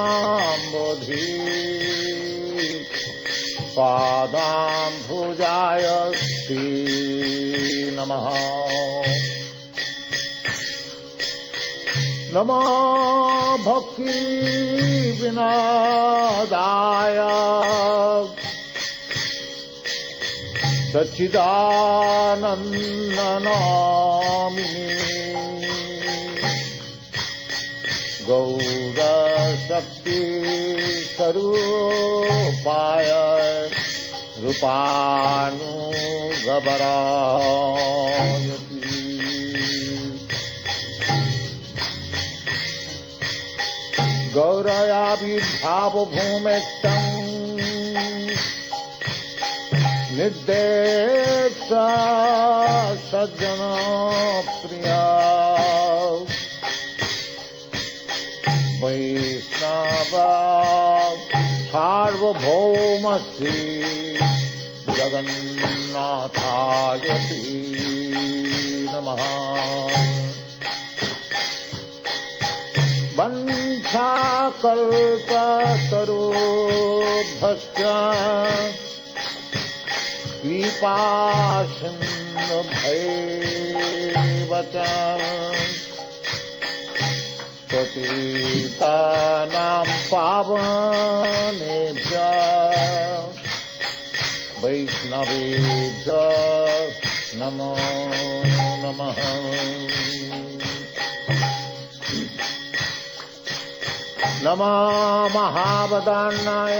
विप्रलम्भरसाम्बुधि पादाम्बुजायस्ते नमः। नमो भक्ति विनोदाय सच्चिदानन्दनामिने गौरशक्ति स्वरूपाय रूपानुगवरायति गौरयाभिर्भावभूमेष्टं निर्देश सज्जनप्रिया वैष्णवा सार्वभौमश्री जगन्नाथायति नमः। वंशाकल्पतरुभ्यश्च कृपासिन्धुभ्यैव च पतितानां पावनेभ्यः वैष्णवेभ्यः नमो नमः। नमो महावदान्नाय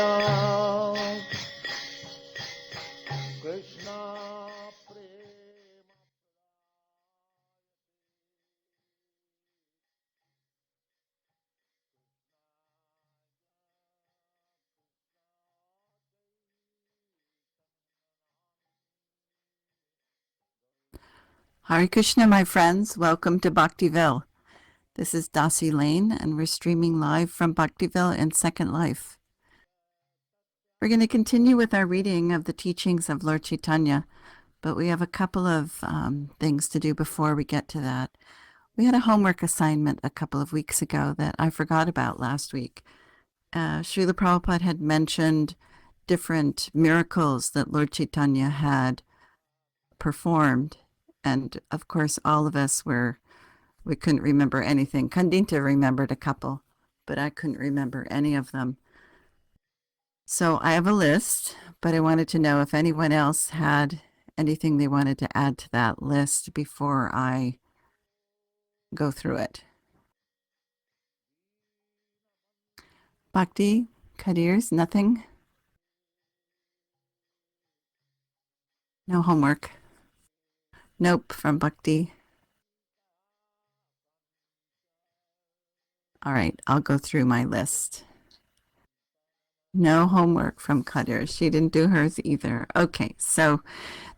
कृष्ण प्रेम। Hare Krishna, my friends. Welcome to Bhaktiville. This is Dasi Lane, and we're streaming live from Bhaktiville in Second Life. We're going to continue with our reading of the teachings of Lord Caitanya, but we have a couple of things to do before we get to that. We had a homework assignment a couple of weeks ago that I forgot about last week. Srila Prabhupada had mentioned different miracles that Lord Caitanya had performed, and of course all of us we couldn't remember anything. Kandinta remembered a couple, but I couldn't remember any of them. So I have a list, but I wanted to know if anyone else had anything they wanted to add to that list before I go through it. Bhakti, Kadirs, nothing? No homework? Nope, from Bhakti. All right, I'll go through my list. No homework from Kadir. She didn't do hers either. Okay, so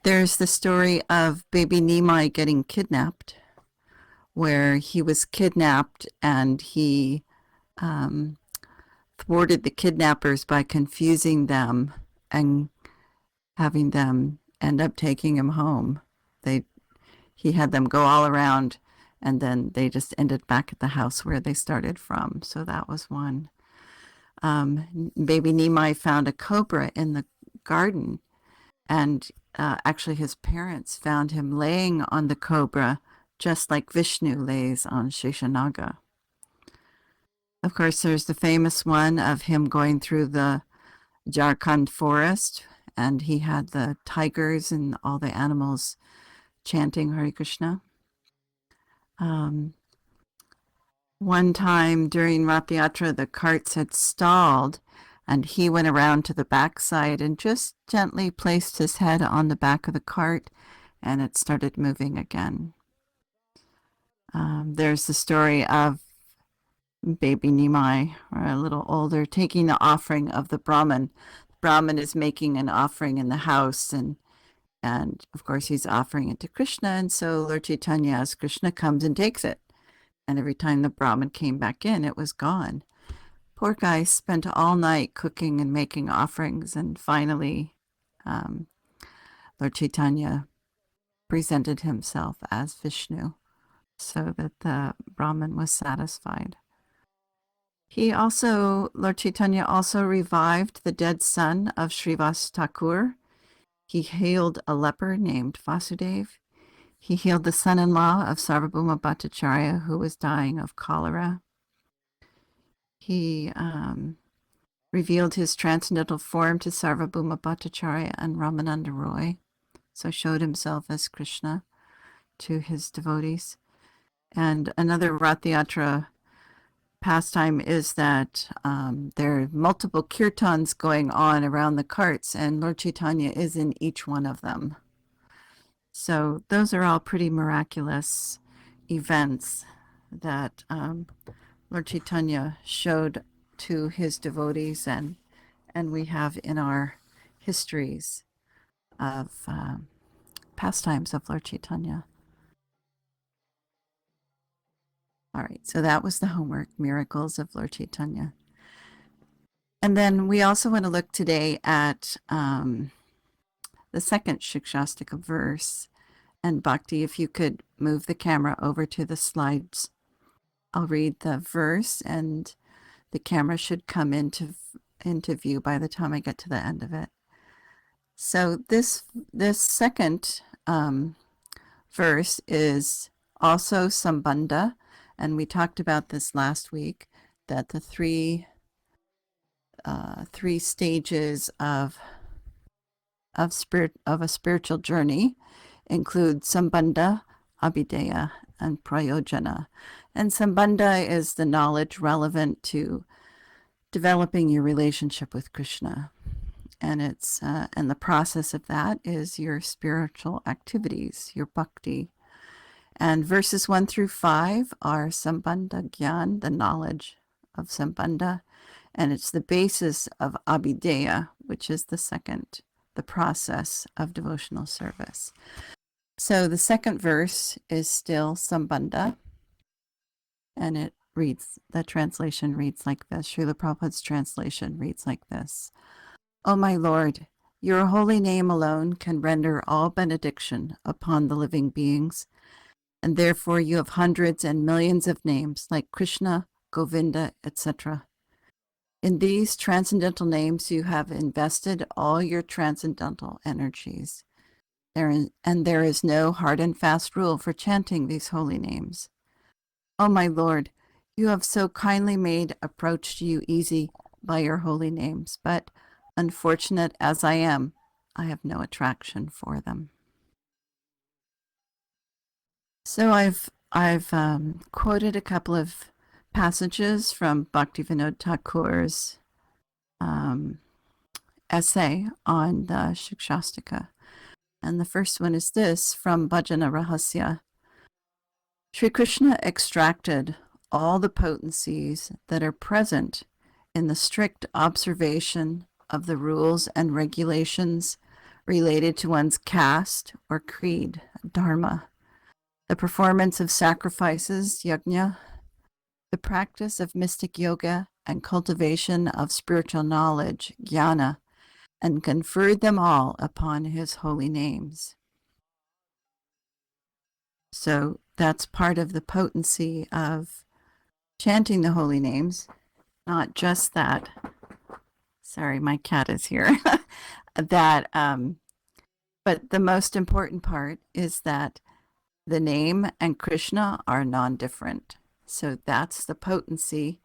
there's the story of baby Nimai getting kidnapped, where he was kidnapped and he thwarted the kidnappers by confusing them and having them end up taking him home. He had them go all around, and then they just ended back at the house where they started from. So that was one. Baby Nimai found a cobra in the garden, and actually his parents found him laying on the cobra just like Vishnu lays on Sheshanaga. Of course, there's the famous one of him going through the Jharkhand forest, and he had the tigers and all the animals chanting Hare Krishna. One time during Rath Yatra, the carts had stalled, and he went around to the backside and just gently placed his head on the back of the cart, and it started moving again. There's the story of baby Nimai, or a little older, taking the offering of the Brahmin. The Brahmin is making an offering in the house, and of course he's offering it to Krishna, and so Lord Caitanya, as Krishna comes and takes it. And every time the Brahmin came back in, it was gone. Poor guy spent all night cooking and making offerings, and finally Lord Caitanya presented himself as Vishnu so that the Brahman was satisfied. Lord Caitanya also revived the dead son of Srivas Thakur. He healed a leper named Vasudev. He healed the son-in-law of Sarvabhauma Bhattacharya, who was dying of cholera. He revealed his transcendental form to Sarvabhauma Bhattacharya and Ramananda Roy, so showed himself as Krishna to his devotees. And another Rath Yatra pastime is that there are multiple kirtans going on around the carts, and Lord Caitanya is in each one of them. So those are all pretty miraculous events that Lord Caitanya showed to his devotees, and we have in our histories of pastimes of Lord Caitanya. All right, so that was the homework, miracles of Lord Caitanya. And then we also want to look today at the second Shikshastika verse. And Bhakti, if you could move the camera over to the slides, I'll read the verse, and the camera should come into view by the time I get to the end of it. So this second verse is also Sambandha, and we talked about this last week, that the three stages of a spiritual journey include Sambandha, Abhideya, and Prayojana. And Sambandha is the knowledge relevant to developing your relationship with Krishna. And and the process of that is your spiritual activities, your bhakti. And verses 1 through 5 are Sambandha Gyan, the knowledge of Sambandha, and it's the basis of Abhideya, which is the process of devotional service. So the second verse is still Sambandha, and the translation reads like this. Srila Prabhupada's translation reads like this. O my Lord, your holy name alone can render all benediction upon the living beings, and therefore you have hundreds and millions of names like Krishna, Govinda, etc. In these transcendental names you have invested all your transcendental energies. There is no hard and fast rule for chanting these holy names. O my Lord, you have so kindly made approach to you easy by your holy names, but unfortunate as I am, I have no attraction for them. So I've quoted a couple of passages from Bhaktivinoda Thakur's essay on the Shikshastika. And the first one is this from Bhajana Rahasya. Sri Krishna extracted all the potencies that are present in the strict observation of the rules and regulations related to one's caste or creed, dharma, the performance of sacrifices, yajna, the practice of mystic yoga, and cultivation of spiritual knowledge, jnana, and conferred them all upon his holy names. So that's part of the potency of chanting the holy names, not just that. Sorry, my cat is here. But the most important part is that the name and Krishna are non-different. So that's the potency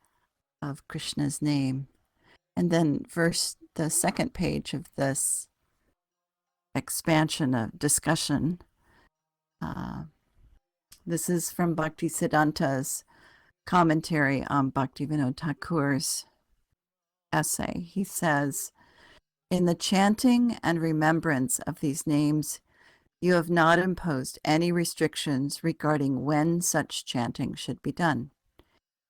of Krishna's name. And then the second page of this expansion of discussion, this is from Bhaktisiddhanta's commentary on Bhaktivinoda Thakur's essay. He says, in the chanting and remembrance of these names, you have not imposed any restrictions regarding when such chanting should be done.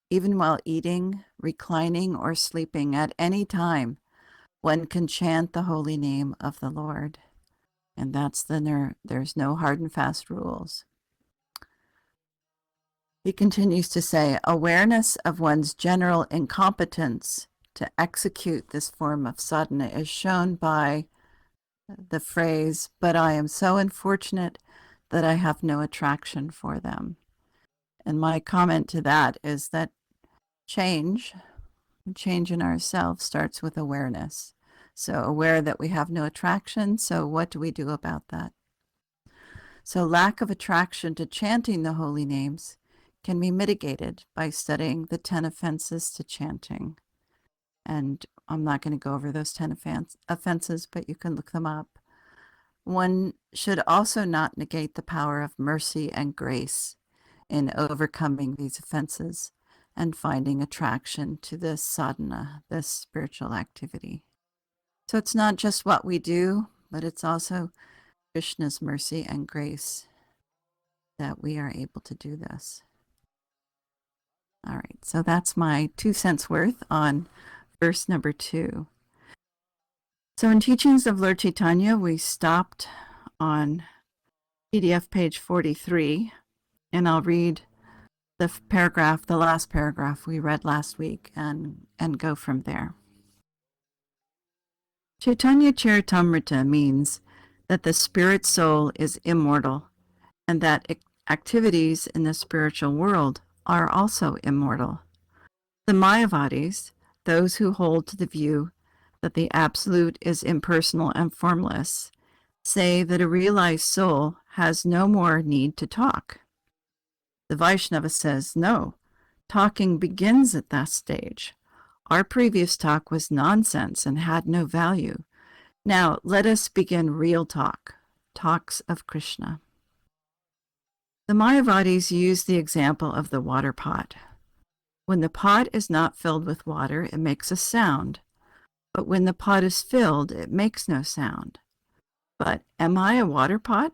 Even while eating, reclining, or sleeping at any time, one can chant the holy name of the Lord. And there's no hard and fast rules. He continues to say, awareness of one's general incompetence to execute this form of sadhana is shown by the phrase, but I am so unfortunate that I have no attraction for them. And my comment to that is that change in ourselves starts with awareness. So aware that we have no attraction. So what do we do about that? So lack of attraction to chanting the holy names can be mitigated by studying the 10 offenses to chanting. And I'm not going to go over those 10 offenses, but you can look them up. One should also not negate the power of mercy and grace in overcoming these offenses and finding attraction to this sadhana, this spiritual activity. So it's not just what we do, but it's also Krishna's mercy and grace that we are able to do this. All right, so that's my 2 cents worth on verse number 2. So in Teachings of Lord Caitanya, we stopped on PDF page 43, and I'll read the paragraph, the last paragraph we read last week, and go from there. Caitanya Charitamrita means that the spirit soul is immortal and that activities in the spiritual world are also immortal. The Mayavadis, those who hold to the view that the Absolute is impersonal and formless, say that a realized soul has no more need to talk. The Vaishnava says, no, talking begins at that stage. Our previous talk was nonsense and had no value. Now let us begin real talk, talks of Krishna. The Mayavadis use the example of the water pot. When the pot is not filled with water, it makes a sound. But when the pot is filled, it makes no sound. But am I a water pot?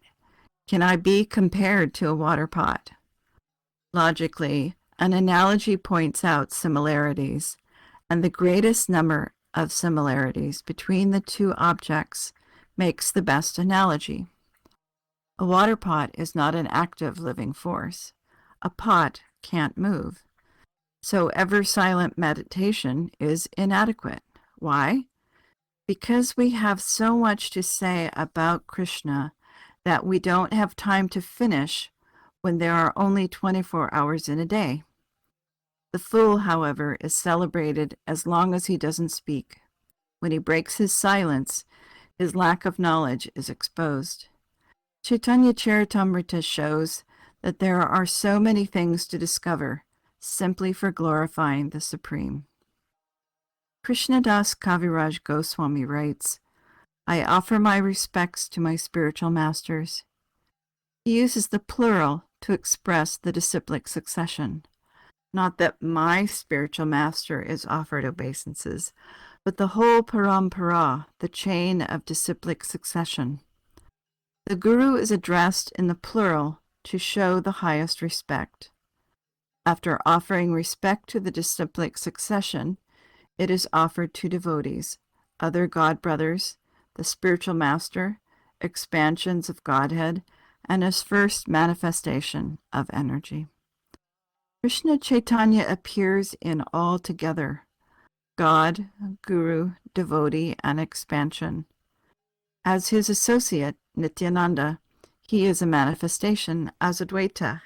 Can I be compared to a water pot? Logically, an analogy points out similarities, and the greatest number of similarities between the two objects makes the best analogy. A water pot is not an active living force. A pot can't move. So ever-silent meditation is inadequate. Why? Because we have so much to say about Krishna that we don't have time to finish when there are only 24 hours in a day. The fool, however, is celebrated as long as he doesn't speak. When he breaks his silence, his lack of knowledge is exposed. Caitanya Charitamrita shows that there are so many things to discover simply for glorifying the Supreme. Krishnadas Kaviraj Goswami writes, I offer my respects to my spiritual masters. He uses the plural to express the disciplic succession. Not that my spiritual master is offered obeisances, but the whole parampara, the chain of disciplic succession. The Guru is addressed in the plural to show the highest respect. After offering respect to the disciplic succession, it is offered to devotees, other God brothers, the spiritual master, expansions of Godhead, and his first manifestation of energy. Krishna Chaitanya appears in all together, God, Guru, devotee, and expansion. As his associate, Nityananda, he is a manifestation as Advaita,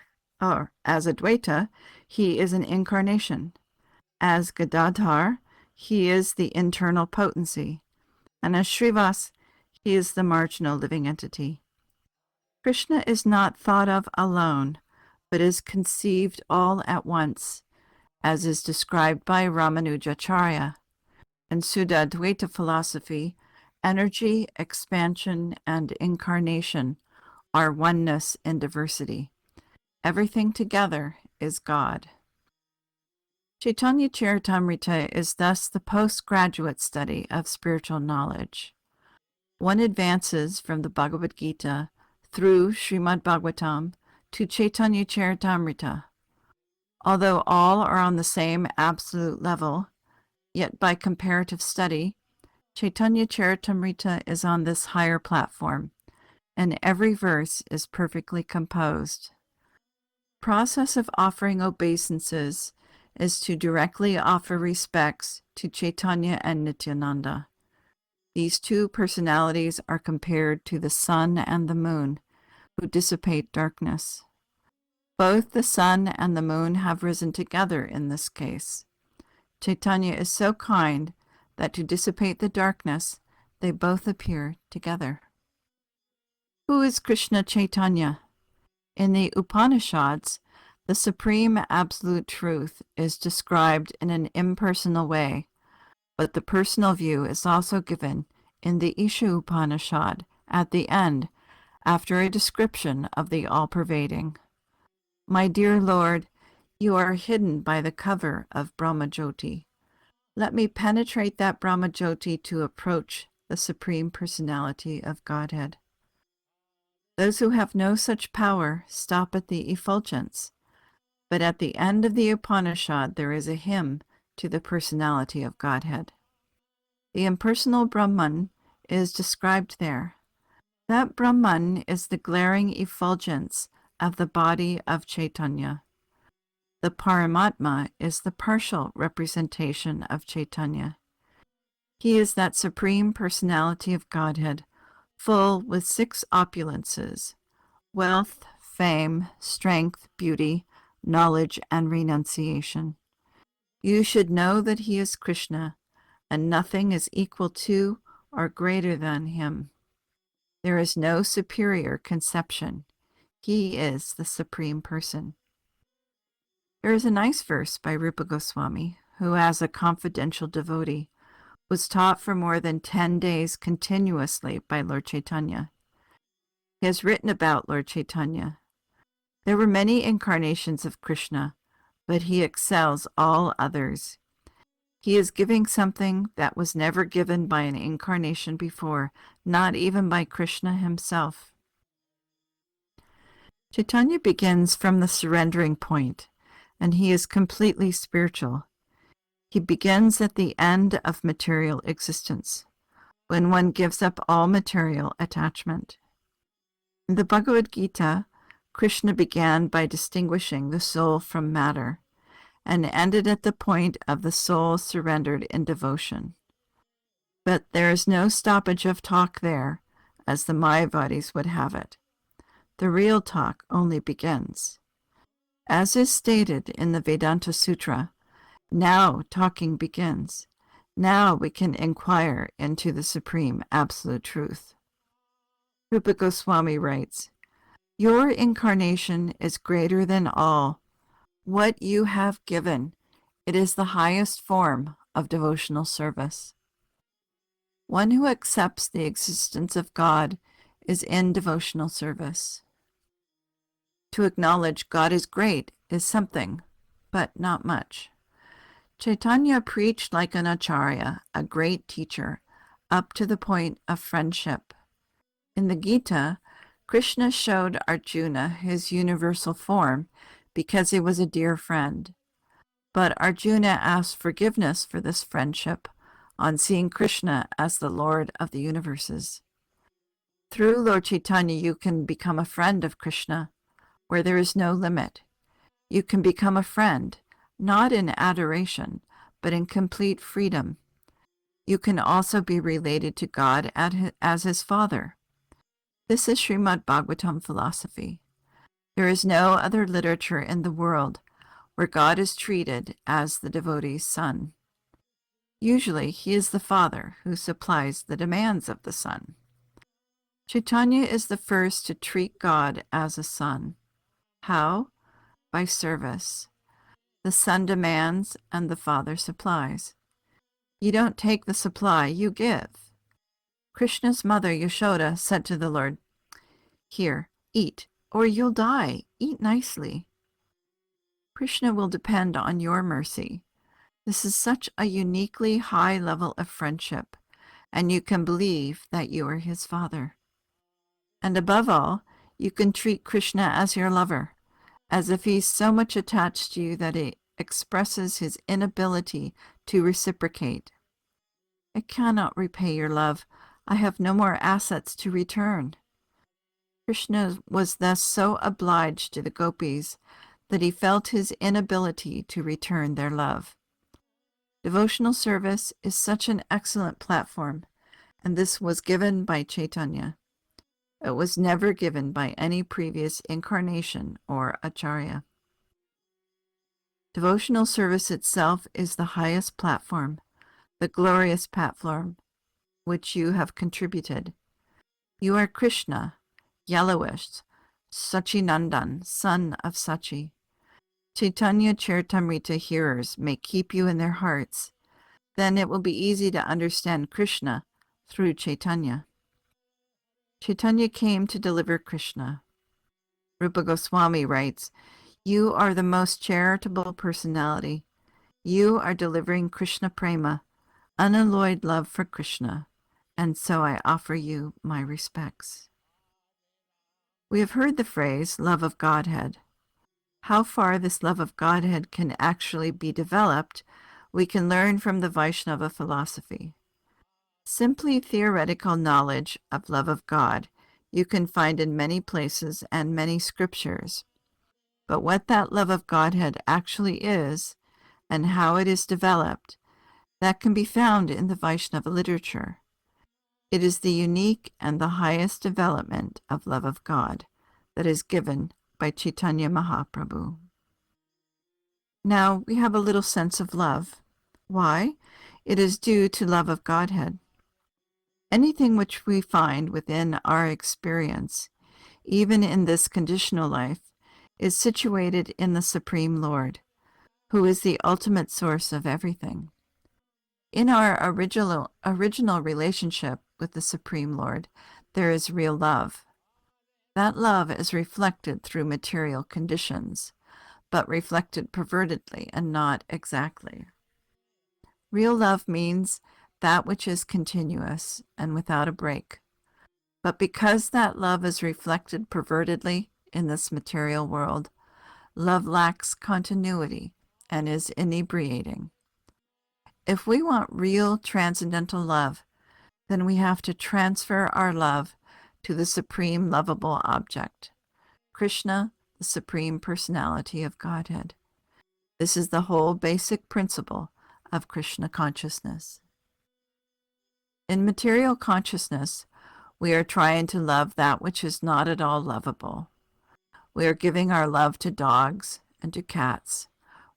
he is an incarnation. As Gadadhar, he is the internal potency, and as Srivas, he is the marginal living entity. Krishna is not thought of alone, but is conceived all at once, as is described by Ramanujacharya. In Suddha-Dvaita philosophy, energy, expansion, and incarnation are oneness in diversity. Everything together is God. Caitanya Charitamrita is thus the postgraduate study of spiritual knowledge. One advances from the Bhagavad Gita through Srimad Bhagavatam to Caitanya Charitamrita. Although all are on the same absolute level, yet by comparative study, Caitanya Charitamrita is on this higher platform, and every verse is perfectly composed. The process of offering obeisances is to directly offer respects to Caitanya and Nityananda. These two personalities are compared to the sun and the moon, who dissipate darkness. Both the sun and the moon have risen together in this case. Caitanya is so kind that to dissipate the darkness, they both appear together. Who is Krishna Caitanya? In the Upanishads, the supreme absolute truth is described in an impersonal way, but the personal view is also given in the Isha Upanishad at the end, after a description of the all-pervading. My dear Lord, you are hidden by the cover of Brahmajyoti. Let me penetrate that Brahmajyoti to approach the Supreme Personality of Godhead. Those who have no such power stop at the effulgence, but at the end of the Upanishad there is a hymn to the Personality of Godhead. The impersonal Brahman is described there. That Brahman is the glaring effulgence of the body of Caitanya. The Paramatma is the partial representation of Caitanya. He is that Supreme Personality of Godhead, full with 6 opulences: wealth, fame, strength, beauty, knowledge, and renunciation. You should know that he is Krishna, and nothing is equal to or greater than him. There is no superior conception. He is the Supreme Person. There is a nice verse by Rupa Goswami, who, as a confidential devotee, was taught for more than 10 days continuously by Lord Caitanya. He has written about Lord Caitanya. There were many incarnations of Krishna, but he excels all others. He is giving something that was never given by an incarnation before, not even by Krishna himself. Caitanya begins from the surrendering point, and he is completely spiritual. He begins at the end of material existence, when one gives up all material attachment. In the Bhagavad Gita, Krishna began by distinguishing the soul from matter, and ended at the point of the soul surrendered in devotion. But there is no stoppage of talk there, as the Mayavadis would have it. The real talk only begins. As is stated in the Vedanta Sutra, now talking begins. Now we can inquire into the supreme absolute truth. Rupa Goswami writes, Your incarnation is greater than all. What you have given, it is the highest form of devotional service. One who accepts the existence of God is in devotional service. To acknowledge God is great is something, but not much. Caitanya preached like an acharya, a great teacher, up to the point of friendship. In the Gita, Krishna showed Arjuna his universal form because he was a dear friend. But Arjuna asked forgiveness for this friendship on seeing Krishna as the Lord of the universes. Through Lord Caitanya, you can become a friend of Krishna, where there is no limit. You can become a friend, not in adoration, but in complete freedom. You can also be related to God as his Father. This is Srimad Bhagavatam philosophy. There is no other literature in the world where God is treated as the devotee's son. Usually, he is the father who supplies the demands of the son. Caitanya is the first to treat God as a son. How? By service. The son demands and the father supplies. You don't take the supply, you give. Krishna's mother Yashoda said to the Lord, Here, eat, or you'll die. Eat nicely. Krishna will depend on your mercy. This is such a uniquely high level of friendship, and you can believe that you are his father. And above all, you can treat Krishna as your lover, as if he's so much attached to you that he expresses his inability to reciprocate. I cannot repay your love. I have no more assets to return. Krishna was thus so obliged to the gopis that he felt his inability to return their love. Devotional service is such an excellent platform, and this was given by Caitanya. It was never given by any previous incarnation or acharya. Devotional service itself is the highest platform, the glorious platform which you have contributed. You are Krishna, yellowish, Sachinandan, son of Sachi. Caitanya Charitamrita hearers may keep you in their hearts. Then it will be easy to understand Krishna through Caitanya. Caitanya came to deliver Krishna. Rupa Goswami writes, "You are the most charitable personality. You are delivering Krishna Prema, unalloyed love for Krishna, and so I offer you my respects." We have heard the phrase, love of Godhead. How far this love of Godhead can actually be developed, we can learn from the Vaishnava philosophy. Simply theoretical knowledge of love of God you can find in many places and many scriptures. But what that love of Godhead actually is, and how it is developed, that can be found in the Vaishnava literature. It is the unique and the highest development of love of God that is given by Caitanya Mahaprabhu. Now we have a little sense of love. Why? It is due to love of Godhead. Anything which we find within our experience, even in this conditional life, is situated in the Supreme Lord, who is the ultimate source of everything. In our original relationship with the Supreme Lord, there is real love. That love is reflected through material conditions, but reflected pervertedly and not exactly. Real love means that which is continuous and without a break. But because that love is reflected pervertedly in this material world, love lacks continuity and is inebriating. If we want real transcendental love, then we have to transfer our love to the supreme lovable object, Krishna, the Supreme Personality of Godhead. This is the whole basic principle of Krishna consciousness. In material consciousness, we are trying to love that which is not at all lovable. We are giving our love to dogs and to cats,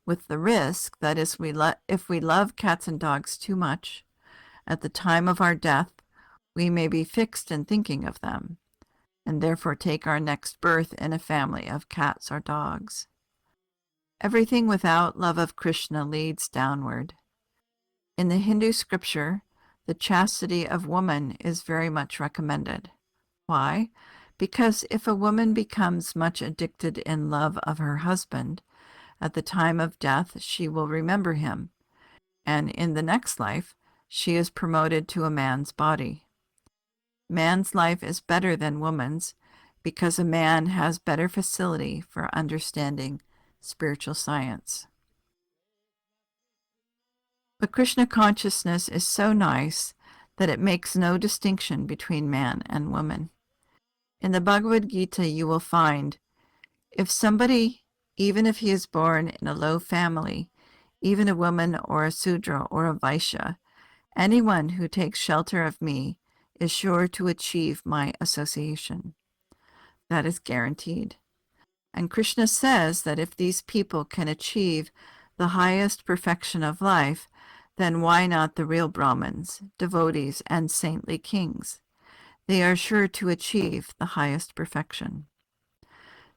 with the risk that if we love cats and dogs too much, at the time of our death, we may be fixed in thinking of them, and therefore take our next birth in a family of cats or dogs. Everything without love of Krishna leads downward. In the Hindu scripture, the chastity of woman is very much recommended. Why? Because if a woman becomes much addicted in love of her husband, at the time of death she will remember him, and in the next life she is promoted to a man's body. Man's life is better than woman's because a man has better facility for understanding spiritual science. But Krishna consciousness is so nice that it makes no distinction between man and woman. In the Bhagavad Gita you will find, if somebody, even if he is born in a low family, even a woman or a Sudra or a Vaishya, anyone who takes shelter of me is sure to achieve my association. That is guaranteed. And Krishna says that if these people can achieve the highest perfection of life, then why not the real Brahmins, devotees, and saintly kings? They are sure to achieve the highest perfection.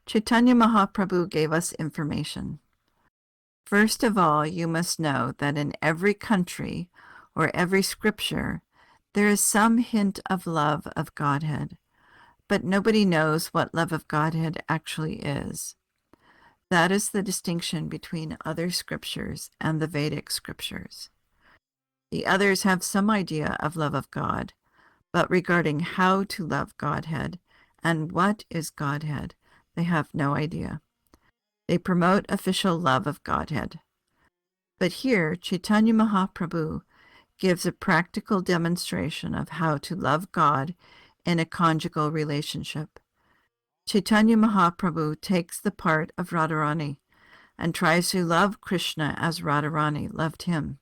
Caitanya Mahaprabhu gave us information. First of all, you must know that in every country or every scripture, there is some hint of love of Godhead, but nobody knows what love of Godhead actually is. That is the distinction between other scriptures and the Vedic scriptures. The others have some idea of love of God, but regarding how to love Godhead and what is Godhead, they have no idea. They promote official love of Godhead. But here, Caitanya Mahaprabhu gives a practical demonstration of how to love God in a conjugal relationship. Caitanya Mahaprabhu takes the part of Radharani and tries to love Krishna as Radharani loved him.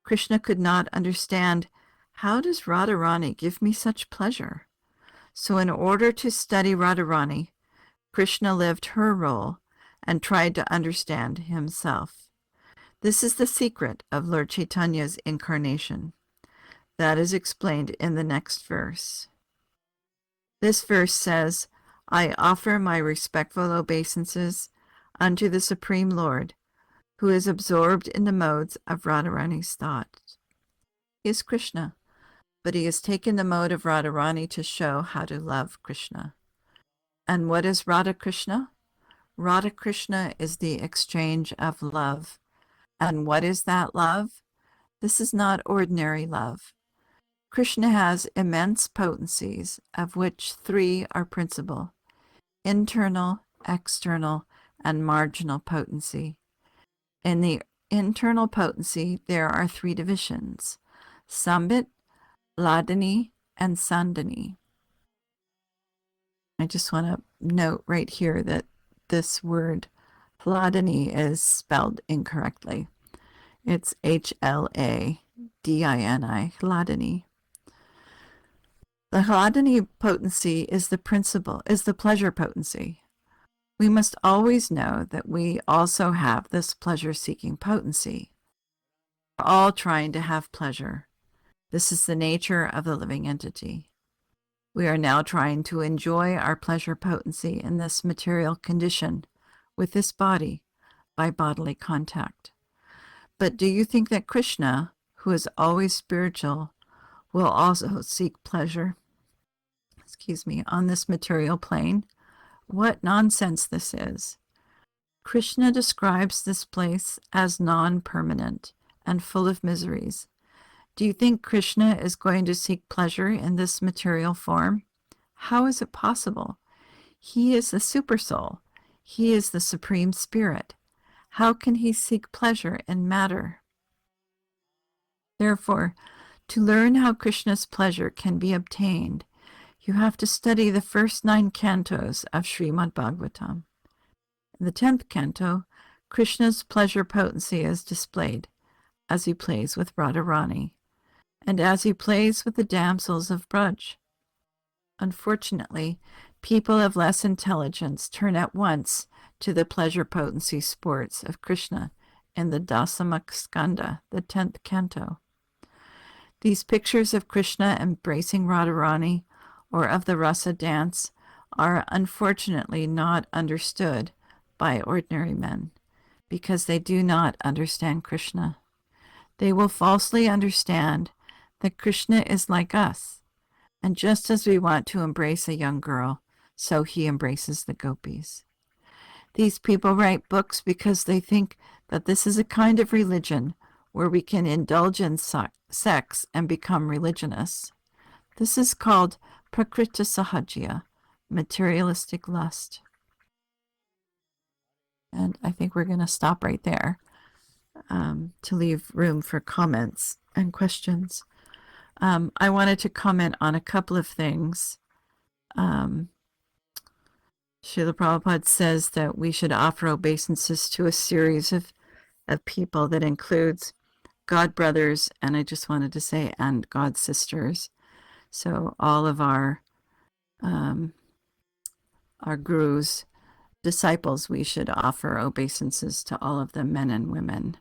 Krishna could not understand, how does Radharani give me such pleasure? So in order to study Radharani, Krishna lived her role and tried to understand himself. This is the secret of Lord Chaitanya's incarnation. That is explained in the next verse. This verse says, I offer my respectful obeisances unto the Supreme Lord, who is absorbed in the modes of Radharani's thought. He is Krishna, but he has taken the mode of Radharani to show how to love Krishna. And what is Radha Krishna? Radha Krishna is the exchange of love. And what is that love? This is not ordinary love. Krishna has immense potencies, of which three are principal: internal, external, and marginal potency. In the internal potency, there are three divisions: Sambit, Ladini, and Sandani. I just want to note right here that this word Hladini is spelled incorrectly. It's Hladini, Hladini. The Hladini potency is the pleasure potency. We must always know that we also have this pleasure-seeking potency. We're all trying to have pleasure. This is the nature of the living entity. We are now trying to enjoy our pleasure potency in this material condition with this body by bodily contact. But do you think that Krishna, who is always spiritual, will also seek pleasure, on this material plane? What nonsense this is. Krishna describes this place as non-permanent and full of miseries. Do you think Krishna is going to seek pleasure in this material form? How is it possible? He is the Supersoul. He is the Supreme Spirit. How can he seek pleasure in matter? Therefore, to learn how Krishna's pleasure can be obtained, you have to study the first 9 cantos of Srimad Bhagavatam. In the 10th canto, Krishna's pleasure potency is displayed as he plays with Radharani and as he plays with the damsels of Braj. Unfortunately, people of less intelligence turn at once to the pleasure potency sports of Krishna in the Dasamak Skanda, the 10th canto. These pictures of Krishna embracing Radharani or of the rasa dance are unfortunately not understood by ordinary men because they do not understand Krishna. They will falsely understand that Krishna is like us, and just as we want to embrace a young girl, so he embraces the gopis. These people write books because they think that this is a kind of religion where we can indulge in sex and become religionists. This is called Prakriti Sahajya, materialistic lust. And I think we're going to stop right there to leave room for comments and questions. I wanted to comment on a couple of things. Srila Prabhupada says that we should offer obeisances to a series of people that includes God brothers, and I just wanted to say, and God sisters. So all of our gurus, disciples, we should offer obeisances to all of them, men and women,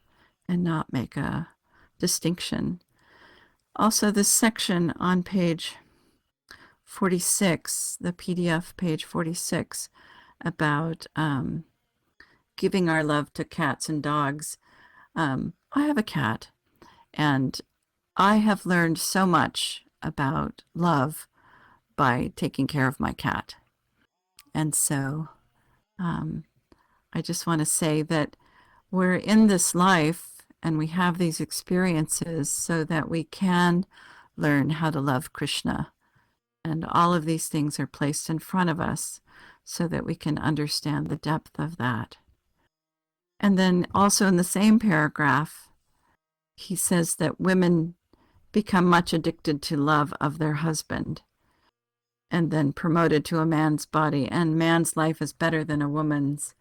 and not make a distinction. Also, this section on page 46, the PDF page 46, about giving our love to cats and dogs. I have a cat, and I have learned so much about love by taking care of my cat. And so I just want to say that we're in this life and we have these experiences so that we can learn how to love Krishna. And all of these things are placed in front of us so that we can understand the depth of that. And then also in the same paragraph, he says that women become much addicted to love of their husband and then promoted to a man's body, and man's life is better than a woman's.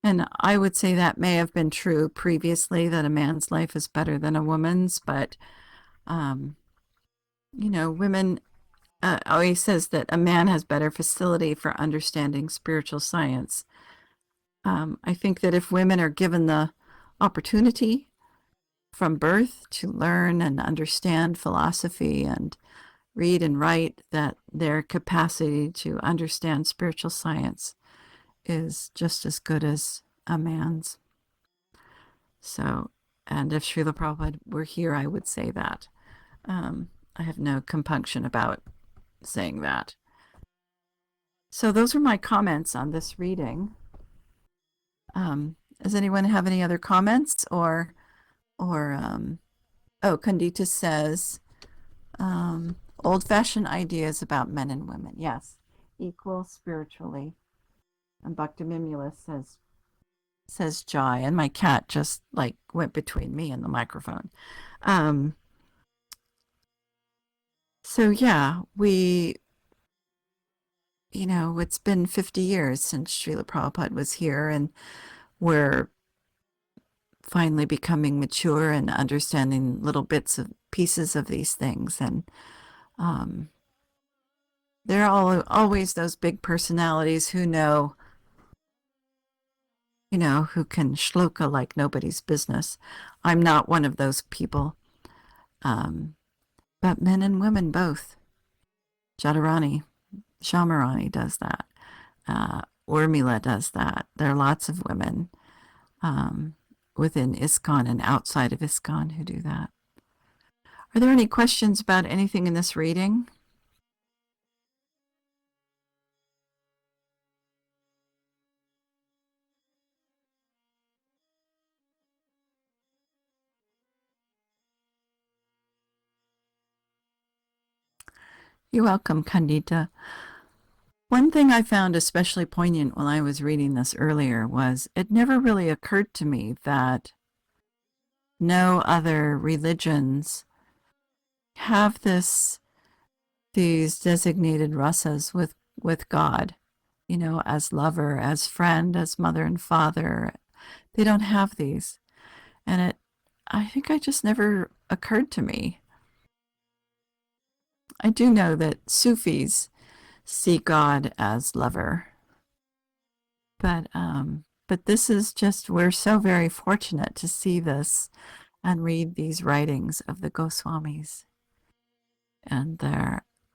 And I would say that may have been true previously, that a man's life is better than a woman's, but, women he says that a man has better facility for understanding spiritual science. I think that if women are given the opportunity from birth to learn and understand philosophy and read and write, that their capacity to understand spiritual science is just as good as a man's. So, and if Srila Prabhupada were here, I would say that. I have no compunction about saying that. So those are my comments on this reading. Does anyone have any other comments or Kandita says, old-fashioned ideas about men and women. Yes, equal spiritually. And Bhaktiville says Jai, and my cat just like went between me and the microphone. So yeah, it's been 50 years since Srila Prabhupada was here, and we're finally becoming mature and understanding little bits of pieces of these things. And there are always those big personalities who know, who can shloka like nobody's business. I'm not one of those people. But men and women both. Jadharani, Shamarani does that. Urmila does that. There are lots of women within ISKCON and outside of ISKCON who do that. Are there any questions about anything in this reading? You're welcome, Kandita. One thing I found especially poignant when I was reading this earlier was it never really occurred to me that no other religions have these designated rasas with God, as lover, as friend, as mother and father. They don't have these. And I think it just never occurred to me. I do know that Sufis see God as lover. But this is just, we're so very fortunate to see this and read these writings of the Goswamis and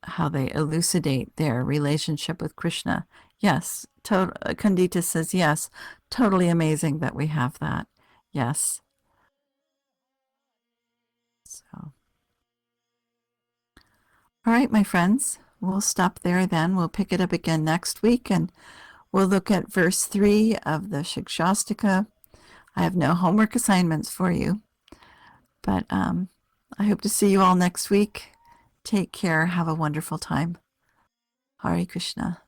how they elucidate their relationship with Krishna. Yes, Kandita says yes, totally amazing that we have that. Yes. So, all right, my friends, we'll stop there then. We'll pick it up again next week, and we'll look at verse 3 of the Shikshashtaka. I have no homework assignments for you, but I hope to see you all next week. Take care. Have a wonderful time. Hare Krishna.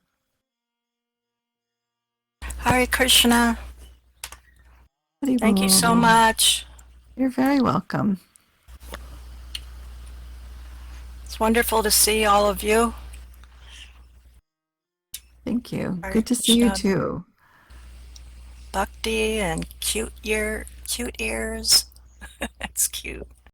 Hare Krishna. Hare Thank you so much. You're very welcome. It's wonderful to see all of you. Thank you. Hare Good to see you Krishna. too. Bhakti and cute ears. That's cute.